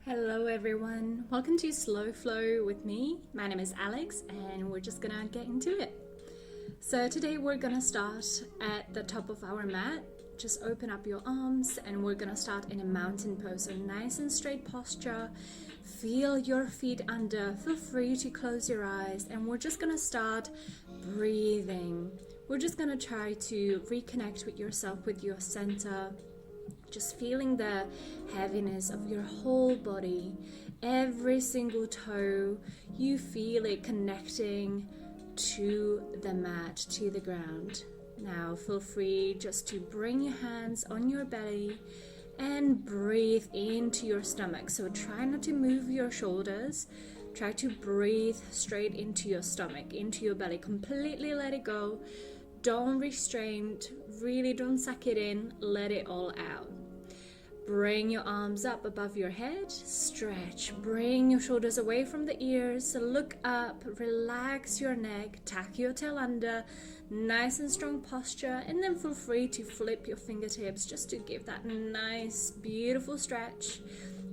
Hello everyone, welcome to Slow Flow with me. My name is Alex and we're just gonna get into it. So today we're gonna start at the top of our mat. Just open up your arms and we're gonna start in a mountain pose. So nice and straight posture. Feel your feet under. Feel free to close your eyes and we're just gonna start breathing. We're just gonna try to reconnect with yourself, with your center. Just feeling the heaviness of your whole body. Every single toe, you feel it connecting to the mat, to the ground. Now feel free just to bring your hands on your belly and breathe into your stomach. So try not to move your shoulders. Try to breathe straight into your stomach, into your belly. Completely let it go. Don't restrain, really don't suck it in, let it all out. Bring your arms up above your head, stretch, bring your shoulders away from the ears, look up, relax your neck, tuck your tail under, nice and strong posture, and then feel free to flip your fingertips just to give that nice, beautiful stretch.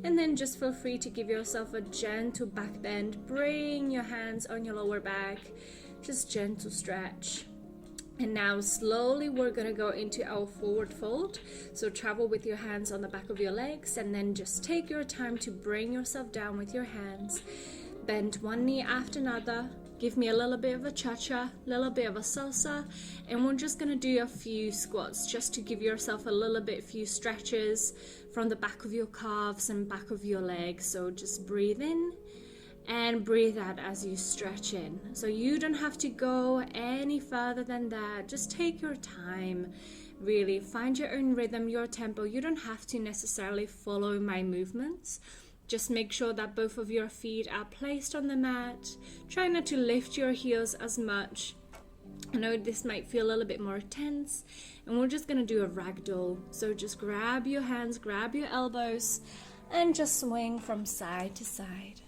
And then just feel free to give yourself a gentle back bend, bring your hands on your lower back, just gentle stretch. And now slowly we're going to go into our forward fold. So travel with your hands on the back of your legs and then just take your time to bring yourself down with your hands. Bend one knee after another. Give me a little bit of a cha-cha, a little bit of a salsa. And we're just going to do a few squats just to give yourself a little bit, few stretches from the back of your calves and back of your legs. So just breathe in and breathe out as you stretch in. So you don't have to go any further than that. Just take your time. Really find your own rhythm, your tempo. You don't have to necessarily follow my movements. Just make sure that both of your feet are placed on the mat. Try not to lift your heels as much. I know this might feel a little bit more tense, and we're just gonna do a ragdoll. So just grab your hands, grab your elbows, and just swing from side to side.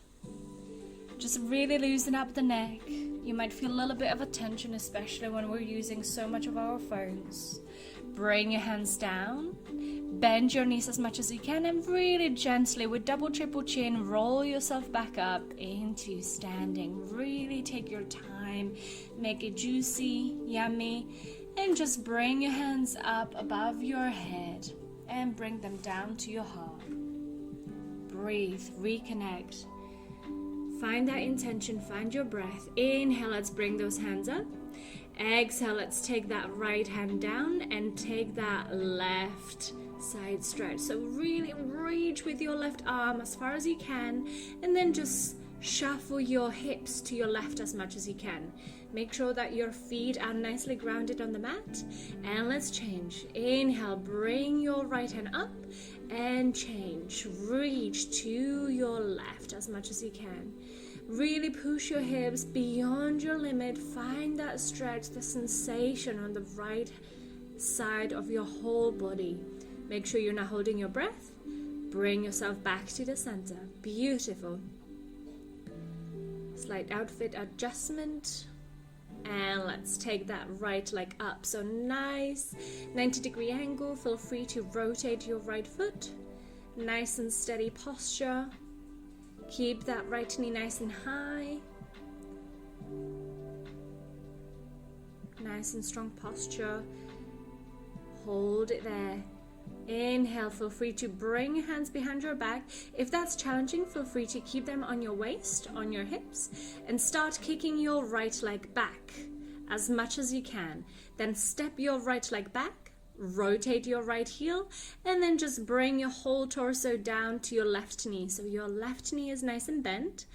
Just really loosen up the neck. You might feel a little bit of a tension, especially when we're using so much of our phones. Bring your hands down. Bend your knees as much as you can and really gently with double, triple chin, roll yourself back up into standing. Really take your time. Make it juicy, yummy. And just bring your hands up above your head and bring them down to your heart. Breathe, reconnect. Find that intention, find your breath. Inhale, let's bring those hands up. Exhale, let's take that right hand down and take that left side stretch. So really reach with your left arm as far as you can, and then just shuffle your hips to your left as much as you can. Make sure that your feet are nicely grounded on the mat, and let's change. Inhale, bring your right hand up and change. Reach to your left as much as you can. Really push your hips beyond your limit. Find that stretch, the sensation on the right side of your whole body. Make sure you're not holding your breath. Bring yourself back to the center. Beautiful. Slight outfit adjustment. And let's take that right leg up. So nice 90-degree angle. Feel free to rotate your right foot. Nice and steady posture. Keep that right knee nice and high. Nice and strong posture. Hold it there. Inhale, feel free to bring your hands behind your back. If that's challenging, feel free to keep them on your waist, on your hips, and start kicking your right leg back as much as you can. Then step your right leg back, rotate your right heel, and then just bring your whole torso down to your left knee. So your left knee is nice and bent.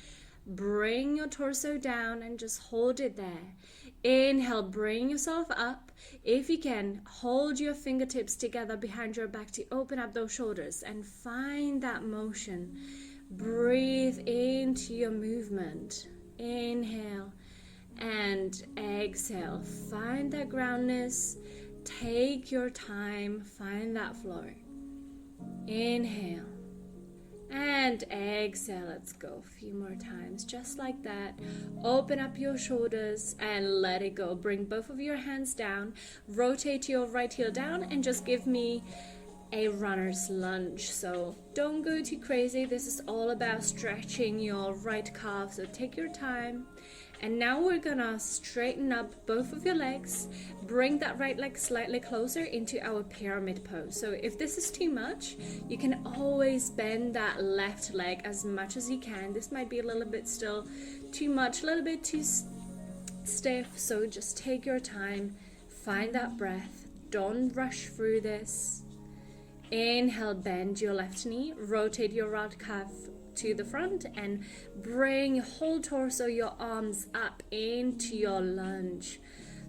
Bring your torso down and just hold it there. Inhale, bring yourself up. If you can, hold your fingertips together behind your back to open up those shoulders and find that motion. Breathe into your movement. Inhale and exhale. Find that groundness. Take your time. Find that flow. Inhale. And exhale, let's go a few more times, just like that. Open up your shoulders and let it go. Bring both of your hands down, rotate your right heel down, and just give me a runner's lunge. So don't go too crazy. This is all about stretching your right calf, so take your time. And now we're gonna straighten up both of your legs, bring that right leg slightly closer into our pyramid pose. So if this is too much, you can always bend that left leg as much as you can. This might be a little bit still too much, a little bit too stiff, so just take your time, find that breath, don't rush through this. Inhale, bend your left knee, rotate your right calf to the front and bring your whole torso, your arms up into your lunge.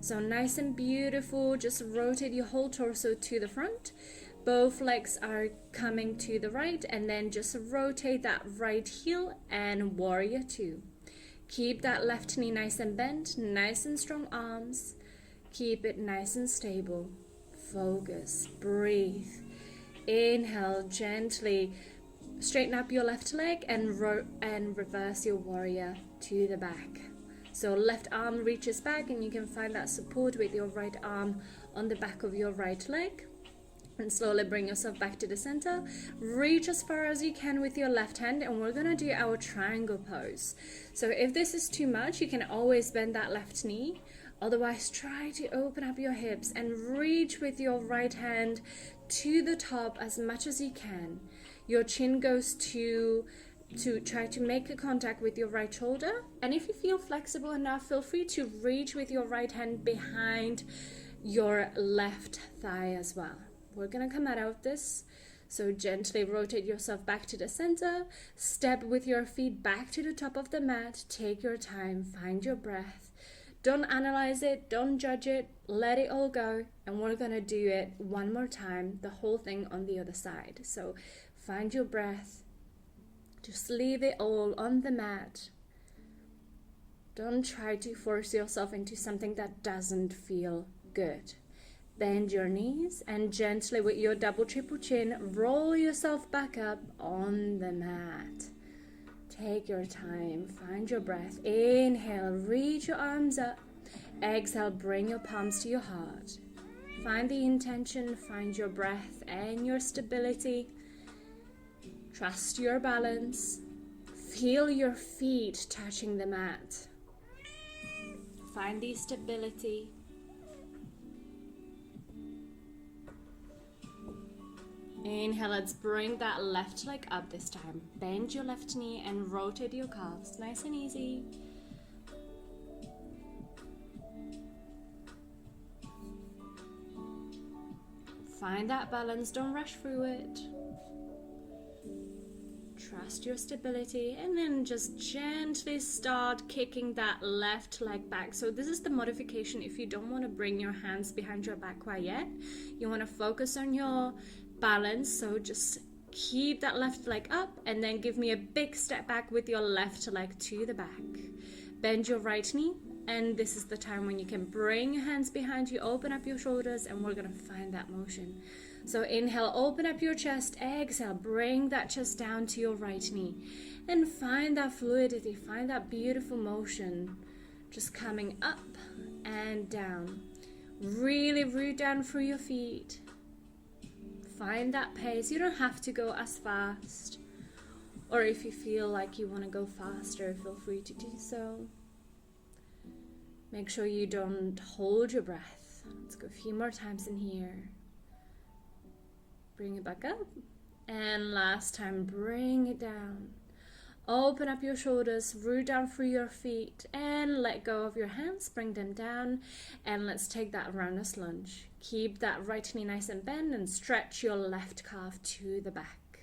So nice and beautiful, just rotate your whole torso to the front. Both legs are coming to the right, and then just rotate that right heel and warrior two. Keep that left knee nice and bent, nice and strong arms. Keep it nice and stable. Focus, breathe. Inhale, gently straighten up your left leg and reverse your warrior to the back. So left arm reaches back, and you can find that support with your right arm on the back of your right leg. And slowly bring yourself back to the center. Reach as far as you can with your left hand, and we're gonna do our triangle pose. So if this is too much, you can always bend that left knee. Otherwise, try to open up your hips and reach with your right hand to the top as much as you can. Your chin goes to try to make a contact with your right shoulder. And if you feel flexible enough, feel free to reach with your right hand behind your left thigh as well. We're gonna come out of this. So gently rotate yourself back to the center. Step with your feet back to the top of the mat. Take your time, find your breath. Don't analyze it, don't judge it, let it all go. And we're gonna do it one more time, the whole thing on the other side. So find your breath. Just leave it all on the mat. Don't try to force yourself into something that doesn't feel good. Bend your knees and gently with your double triple chin, roll yourself back up on the mat. Take your time, find your breath. Inhale, reach your arms up. Exhale, bring your palms to your heart. Find the intention, find your breath and your stability. Trust your balance. Feel your feet touching the mat. Find the stability. Inhale, let's bring that left leg up this time. Bend your left knee and rotate your calves. Nice and easy. Find that balance, don't rush through it. Trust your stability, and then just gently start kicking that left leg back. So this is the modification if you don't want to bring your hands behind your back quite yet. You want to focus on your balance, so just keep that left leg up and then give me a big step back with your left leg to the back. Bend your right knee, and this is the time when you can bring your hands behind you, open up your shoulders, and we're gonna find that motion. So inhale, open up your chest. Exhale, bring that chest down to your right knee and find that fluidity, find that beautiful motion, just coming up and down. Really root down through your feet. Find that pace. You don't have to go as fast, or if you feel like you want to go faster, feel free to do so. Make sure you don't hold your breath. Let's go a few more times in here. Bring it back up, and last time, bring it down. Open up your shoulders, root down through your feet, and let go of your hands, bring them down, and let's take that runner's lunge. Keep that right knee nice and bent and stretch your left calf to the back.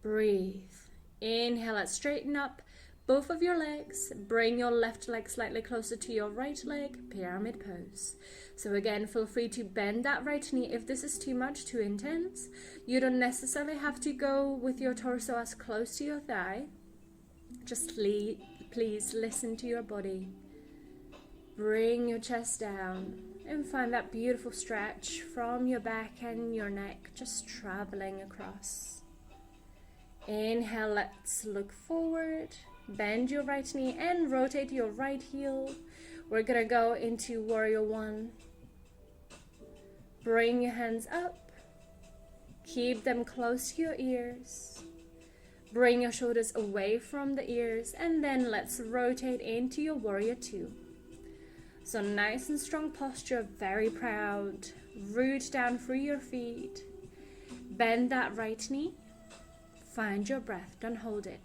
Breathe. Inhale, let's straighten up both of your legs. Bring your left leg slightly closer to your right leg, pyramid pose. So again, feel free to bend that right knee if this is too much, too intense. You don't necessarily have to go with your torso as close to your thigh. Just please listen to your body. Bring your chest down and find that beautiful stretch from your back and your neck, just traveling across. Inhale, let's look forward. Bend your right knee and rotate your right heel. We're gonna go into warrior one. Bring your hands up. Keep them close to your ears. Bring your shoulders away from the ears, and then let's rotate into your warrior two. So nice and strong posture, very proud. Root down through your feet. Bend that right knee. Find your breath, don't hold it.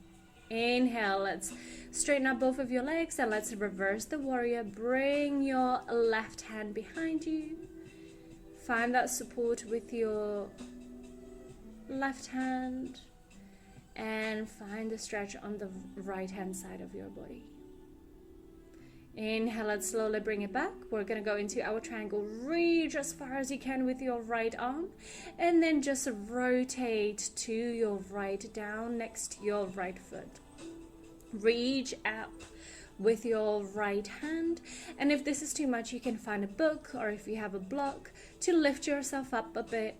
Inhale, let's straighten up both of your legs and let's reverse the warrior. Bring your left hand behind you. Find that support with your left hand and find the stretch on the right hand side of your body. Inhale, let's slowly bring it back. We're going to go into our triangle. Reach as far as you can with your right arm and then just rotate to your right down next to your right foot. Reach up with your right hand, and if this is too much you can find a book or if you have a block to lift yourself up a bit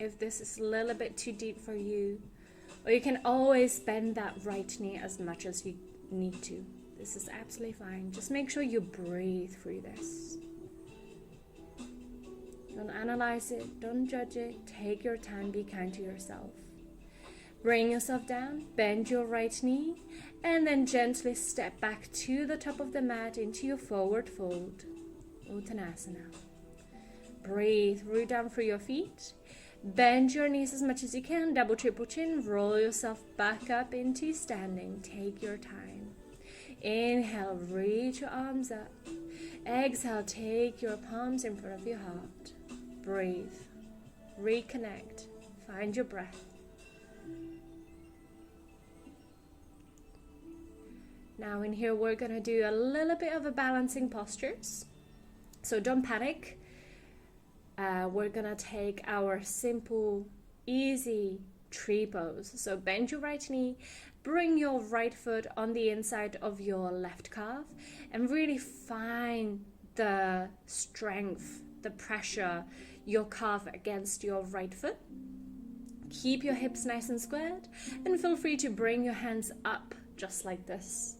if this is a little bit too deep for you, or you can always bend that right knee as much as you need to. This is absolutely fine. Just make sure you breathe through this. Don't analyze it, don't judge it. Take your time, be kind to yourself. Bring yourself down, bend your right knee, and then gently step back to the top of the mat into your forward fold, Uttanasana. Breathe, root down through your feet. Bend your knees as much as you can, double triple chin, roll yourself back up into standing. Take your time. Inhale, reach your arms up. Exhale, take your palms in front of your heart. Breathe, reconnect, find your breath. Now in here we're going to do a little bit of a balancing postures. So don't panic. We're going to take our simple, easy tree pose. So bend your right knee, bring your right foot on the inside of your left calf, and really find the strength, the pressure, your calf against your right foot. Keep your hips nice and squared, and feel free to bring your hands up just like this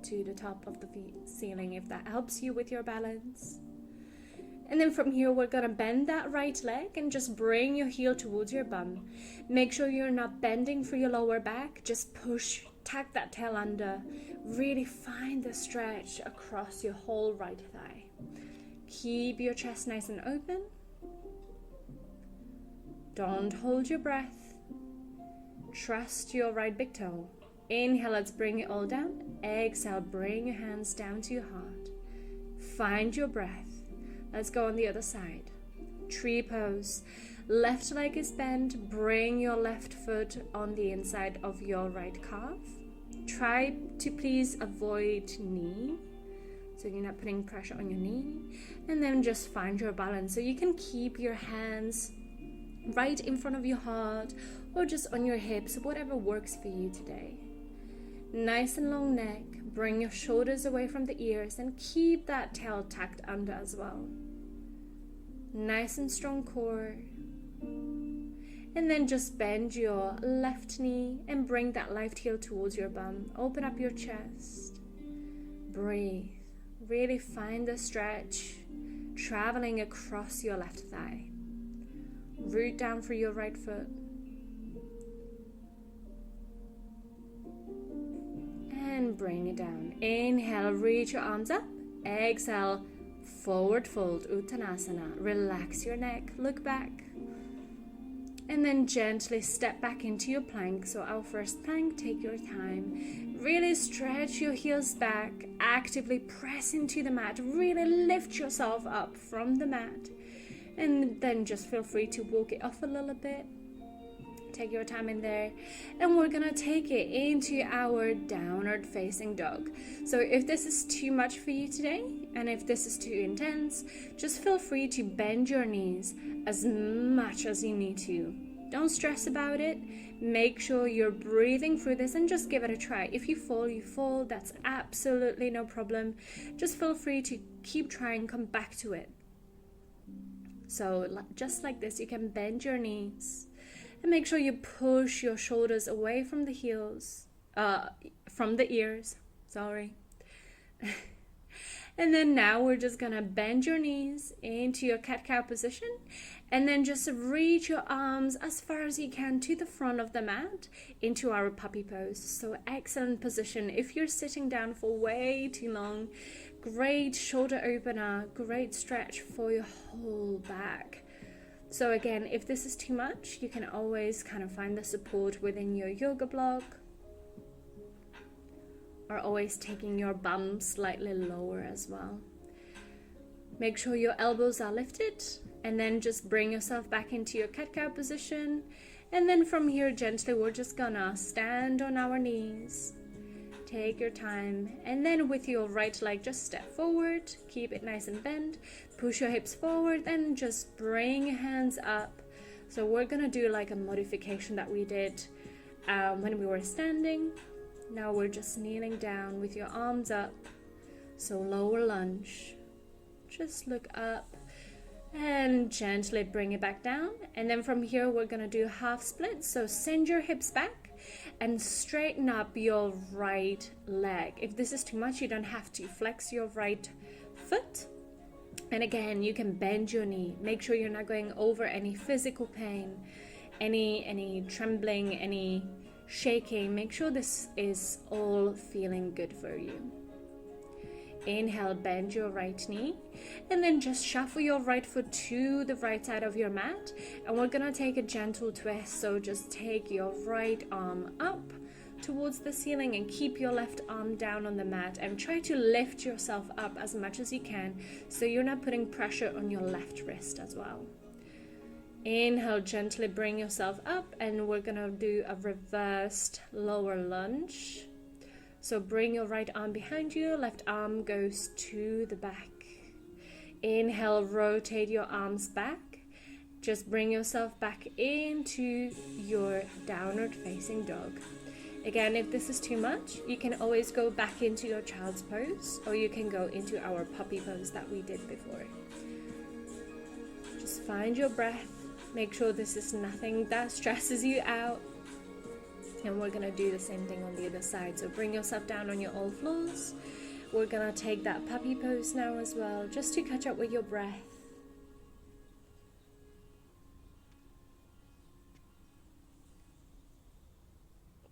to the top of the ceiling if that helps you with your balance. And then from here we're going to bend that right leg and just bring your heel towards your bum. Make sure you're not bending for your lower back, just push, tuck that tail under. Really find the stretch across your whole right thigh. Keep your chest nice and open. Don't hold your breath. Trust your right big toe. Inhale, let's bring it all down. Exhale, bring your hands down to your heart. Find your breath. Let's go on the other side. Tree pose. Left leg is bent. Bring your left foot on the inside of your right calf. Try to please avoid knee, so you're not putting pressure on your knee. And then just find your balance. So you can keep your hands right in front of your heart or just on your hips, whatever works for you today. Nice and long neck. Bring your shoulders away from the ears and keep that tail tucked under as well. Nice and strong core. And then just bend your left knee and bring that left heel towards your bum. Open up your chest. Breathe. Really find the stretch traveling across your left thigh. Root down through your right foot. And bring it down. Inhale, reach your arms up. Exhale, forward fold, Uttanasana. Relax your neck, look back. And then gently step back into your plank. So our first plank, take your time. Really stretch your heels back. Actively press into the mat. Really lift yourself up from the mat. And then just feel free to walk it off a little bit. Take your time in there, and we're gonna take it into our downward facing dog. So if this is too much for you today, and if this is too intense, just feel free to bend your knees as much as you need to. Don't stress about it. Make sure you're breathing through this and just give it a try. If you fall, you fall. That's absolutely no problem. Just feel free to keep trying, come back to it. So just like this, you can bend your knees. And make sure you push your shoulders away from the heels, from the ears, sorry. And then now we're just gonna bend your knees into your cat-cow position And then just reach your arms as far as you can to the front of the mat into our puppy pose. So excellent position. If you're sitting down for way too long, great shoulder opener, great stretch for your whole back. So again, if this is too much, you can always kind of find the support within your yoga block, or always taking your bum slightly lower as well. Make sure your elbows are lifted, and then just bring yourself back into your cat-cow position. And then from here, gently, we're just gonna stand on our knees. Take your time, and then with your right leg, just step forward, keep it nice and bent, push your hips forward, and just bring your hands up. So we're gonna do like a modification that we did when we were standing. Now we're just kneeling down with your arms up. So lower lunge, just look up and gently bring it back down. And then from here, we're gonna do half split. So send your hips back and straighten up your right leg. If this is too much, you don't have to. Flex your right foot. And again, you can bend your knee. Make sure you're not going over any physical pain, any trembling, any shaking. Make sure this is all feeling good for you. Inhale, bend your right knee, and then just shuffle your right foot to the right side of your mat, and we're gonna take a gentle twist. So just take your right arm up towards the ceiling and keep your left arm down on the mat, and try to lift yourself up as much as you can so you're not putting pressure on your left wrist as well. Inhale, gently bring yourself up, and we're gonna do a reversed lower lunge. So bring your right arm behind you, left arm goes to the back. Inhale, rotate your arms back. Just bring yourself back into your downward facing dog. Again, if this is too much, you can always go back into your child's pose, or you can go into our puppy pose that we did before. Just find your breath. Make sure this is nothing that stresses you out. And we're gonna do the same thing on the other side. So bring yourself down on your all floors. We're gonna take that puppy pose now as well, just to catch up with your breath.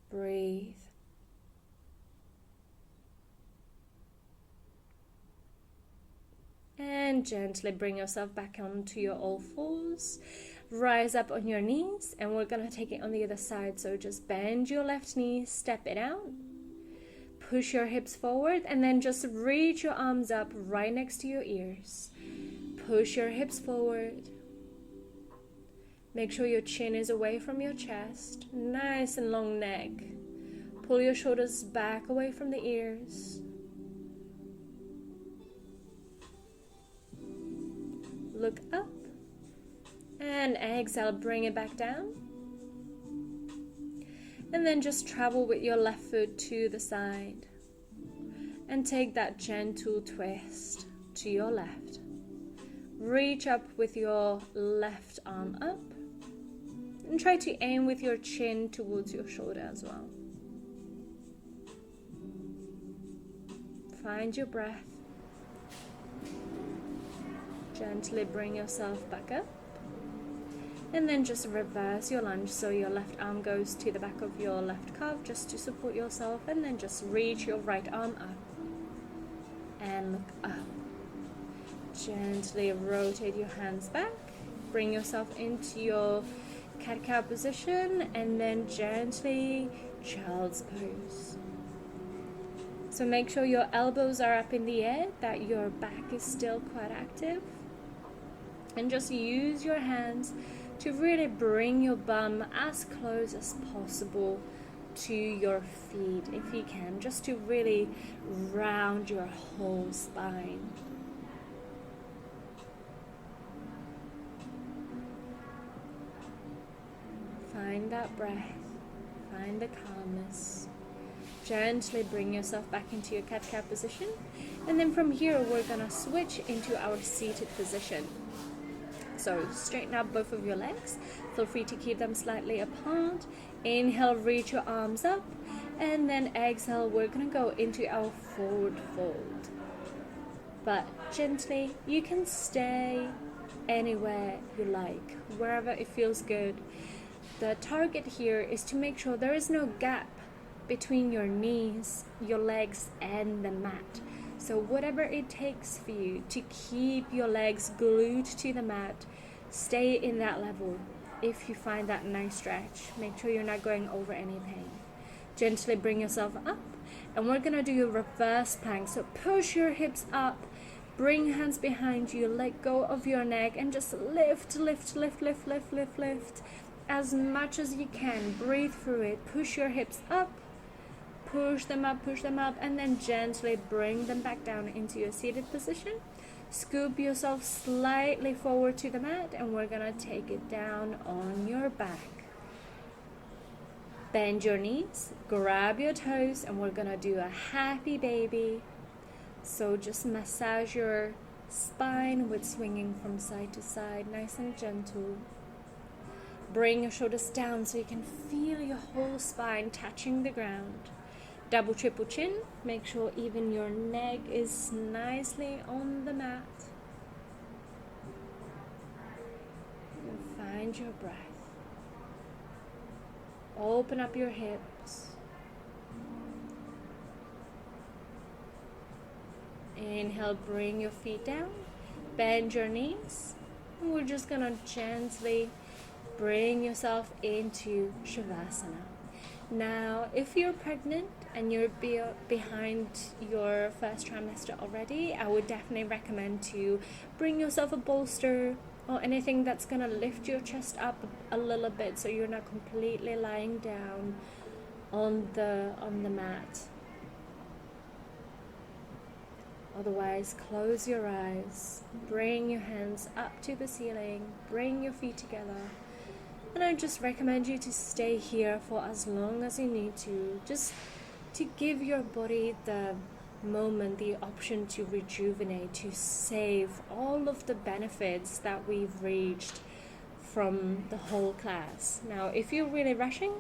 Breathe. And gently bring yourself back onto your all fours. Rise up on your knees, and we're gonna take it on the other side. So just bend your left knee, step it out, push your hips forward, and then just reach your arms up right next to your ears. Push your hips forward. Make sure your chin is away from your chest. Nice and long neck. Pull your shoulders back away from the ears. Look up. And exhale, bring it back down. And then just travel with your left foot to the side. And take that gentle twist to your left. Reach up with your left arm up. And try to aim with your chin towards your shoulder as well. Find your breath. Gently bring yourself back up. And then just reverse your lunge, so your left arm goes to the back of your left calf just to support yourself, and then just reach your right arm up and look up. Gently rotate your hands back, bring yourself into your cat-cow position, and then gently child's pose. So make sure your elbows are up in the air, that your back is still quite active, and just use your hands to really bring your bum as close as possible to your feet, if you can, just to really round your whole spine. Find that breath, find the calmness. Gently bring yourself back into your cat-cow position, and then from here we're gonna switch into our seated position. So straighten up both of your legs. Feel free to keep them slightly apart. Inhale, reach your arms up. And then exhale, we're going to go into our forward fold. But gently, you can stay anywhere you like, wherever it feels good. The target here is to make sure there is no gap between your knees, your legs, and the mat. So whatever it takes for you to keep your legs glued to the mat, stay in that level. If you find that nice stretch, make sure you're not going over any pain. Gently bring yourself up, and we're gonna do a reverse plank. So push your hips up, bring hands behind you, let go of your neck, and just lift, lift, lift, lift, lift, lift, lift as much as you can. Breathe through it. Push your hips up, push them up, and then gently bring them back down into your seated position. Scoop yourself slightly forward to the mat, and we're gonna take it down on your back. Bend your knees, grab your toes, and we're gonna do a happy baby. So just massage your spine with swinging from side to side, nice and gentle. Bring your shoulders down so you can feel your whole spine touching the ground. Double, triple chin. Make sure even your neck is nicely on the mat. And find your breath. Open up your hips. Inhale, bring your feet down. Bend your knees. And we're just gonna gently bring yourself into Shavasana. Now, if you're pregnant and you're behind your first trimester already, I would definitely recommend to bring yourself a bolster or anything that's going to lift your chest up a little bit so you're not completely lying down on the mat. Otherwise, close your eyes, bring your hands up to the ceiling, bring your feet together. And I just recommend you to stay here for as long as you need to, just to give your body the moment, the option to rejuvenate, to save all of the benefits that we've reached from the whole class. Now, if you're really rushing,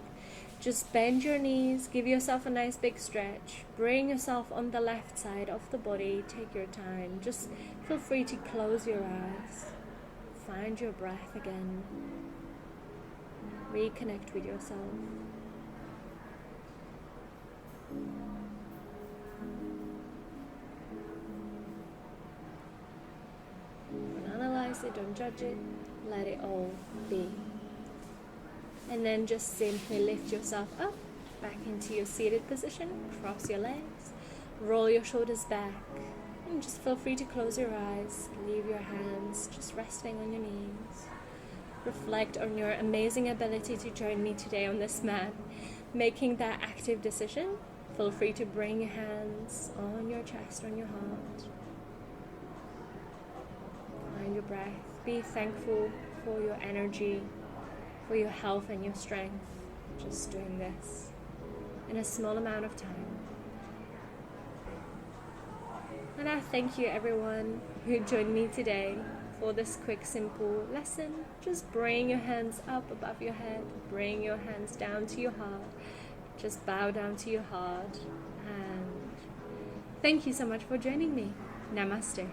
just bend your knees, give yourself a nice big stretch, bring yourself on the left side of the body, take your time. Just feel free to close your eyes, find your breath again. Reconnect with yourself. Don't analyze it, don't judge it, let it all be. And then just simply lift yourself up, back into your seated position, cross your legs, roll your shoulders back, and just feel free to close your eyes, leave your hands just resting on your knees. Reflect on your amazing ability to join me today on this mat, making that active decision. Feel free to bring your hands on your chest, on your heart. Find your breath. Be thankful for your energy, for your health and your strength. Just doing this in a small amount of time. And I thank you everyone who joined me today for this quick, simple lesson. Just bring your hands up above your head, bring your hands down to your heart, just bow down to your heart, and thank you so much for joining me. Namaste.